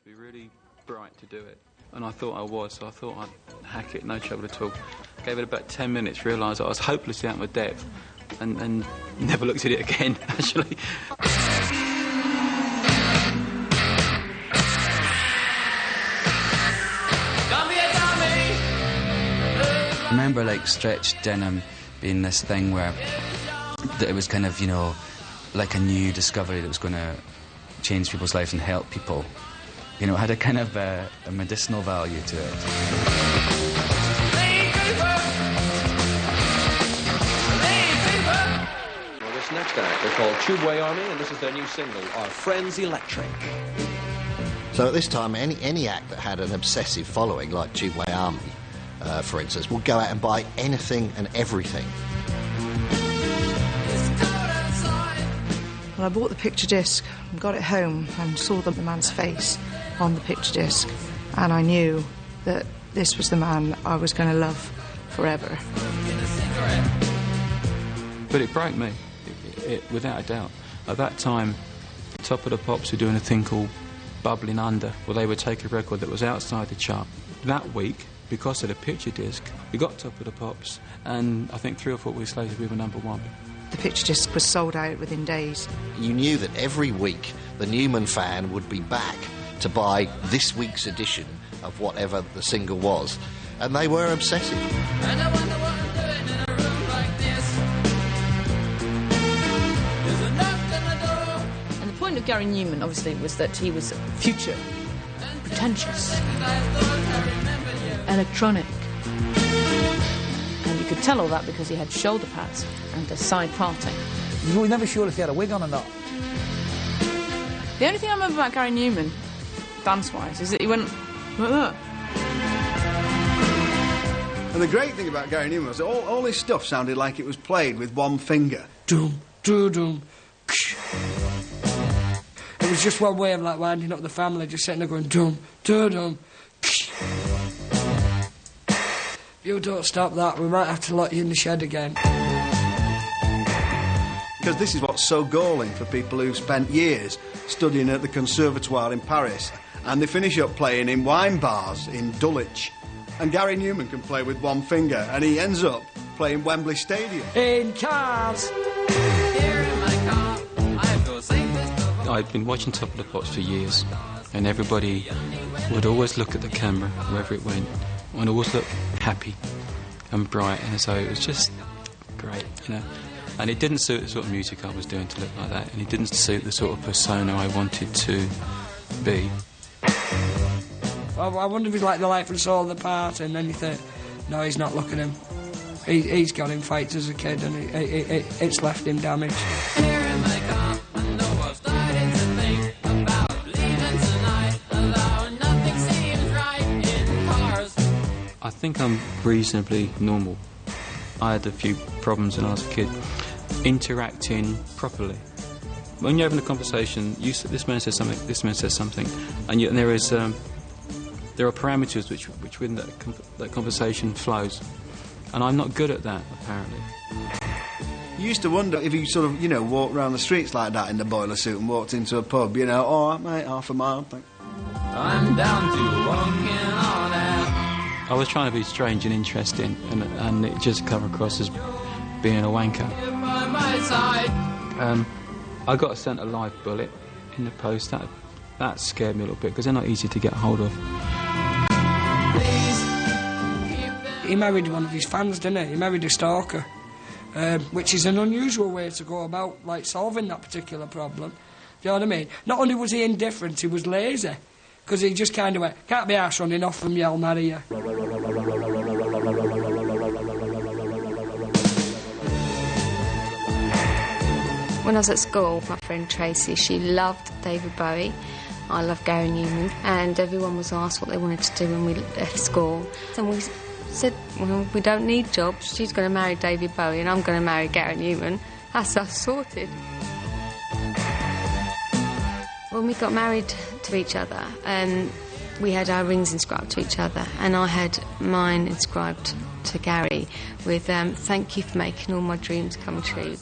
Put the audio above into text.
to be really bright to do it. And I thought I was, so I thought I'd hack it, no trouble at all. Gave it about 10 minutes, realised I was hopelessly out of my depth, and never looked at it again, actually. I remember, like, stretched denim being this thing where that it was kind of, you know, like a new discovery that was going to change people's lives and help people. You know, it had a kind of a medicinal value to it. Well, this next act, they're called Tubeway Army, and this is their new single, Our Friends Electric. So at this time, any act that had an obsessive following, like Tubeway Army, for instance, would go out and buy anything and everything. Well, I bought the picture disc and got it home and saw the man's face on the picture disc, and I knew that this was the man I was going to love forever. But it broke me, without a doubt. At that time, Top of the Pops were doing a thing called Bubbling Under, where they would take a record that was outside the chart. That week, because of the picture disc, we got Top of the Pops, and I think 3 or 4 weeks later we were #1. The picture disc was sold out within days. You knew that every week the Numan fan would be back to buy this week's edition of whatever the single was, and they were obsessive. And I wonder what I'm doing in a room like this. There's a knock on the door. And the point of Gary Numan, obviously, was that he was future, pretentious, electronic. And you could tell all that because he had shoulder pads and a side parting. You were never sure if he had a wig on or not. The only thing I remember about Gary Numan, dance-wise, is that he went like that. And the great thing about Gary Numan was that all his stuff sounded like it was played with one finger. Doom, doo, doom. It was just one way of, like, winding up the family, just sitting there going doom, doo, doom. If you don't stop that, we might have to lock you in the shed again. Because this is what's so galling for people who've spent years studying at the Conservatoire in Paris, and they finish up playing in wine bars in Dulwich. And Gary Numan can play with one finger, and he ends up playing Wembley Stadium. In cars! Here in my car, I feel safest of all. I'd been watching Top of the Pops for years, and everybody would always look at the camera, wherever it went, and always look happy and bright, and so it was just great, you know. And it didn't suit the sort of music I was doing to look like that, and it didn't suit the sort of persona I wanted to be. I wonder if he's like the life and soul of the part, and then you think, no, he's not, look at him. He's got in fights as a kid, and it's left him damaged. Here in my car, I know I'm starting to think about leaving tonight, although nothing seems right in cars. I think I'm reasonably normal. I had a few problems when I was a kid. Interacting properly. When you're having a conversation, this man says something, this man says something, and there are parameters which within that conversation flows, and I'm not good at that, apparently. You used to wonder if you sort of, you know, walked around the streets like that in the boiler suit and walked into a pub, you know, all right, mate, half a mile, thanks. I'm down to walking on out. I was trying to be strange and interesting, and it just come across as being a wanker. By my side. I got sent a live bullet in the post. That scared me a little bit, because they're not easy to get hold of. He married one of his fans, didn't he? He married a stalker, which is an unusual way to go about, like, solving that particular problem. Do you know what I mean? Not only was he indifferent, he was lazy, because he just kind of went, can't be arse running off from you, I'll marry you. When I was at school, my friend Tracy, she loved David Bowie. I loved Gary Numan, and everyone was asked what they wanted to do when we left school. And we said, well, we don't need jobs. She's going to marry David Bowie and I'm going to marry Gary Numan. That's us sorted. When we got married to each other, we had our rings inscribed to each other, and I had mine inscribed to Gary with, thank you for making all my dreams come true.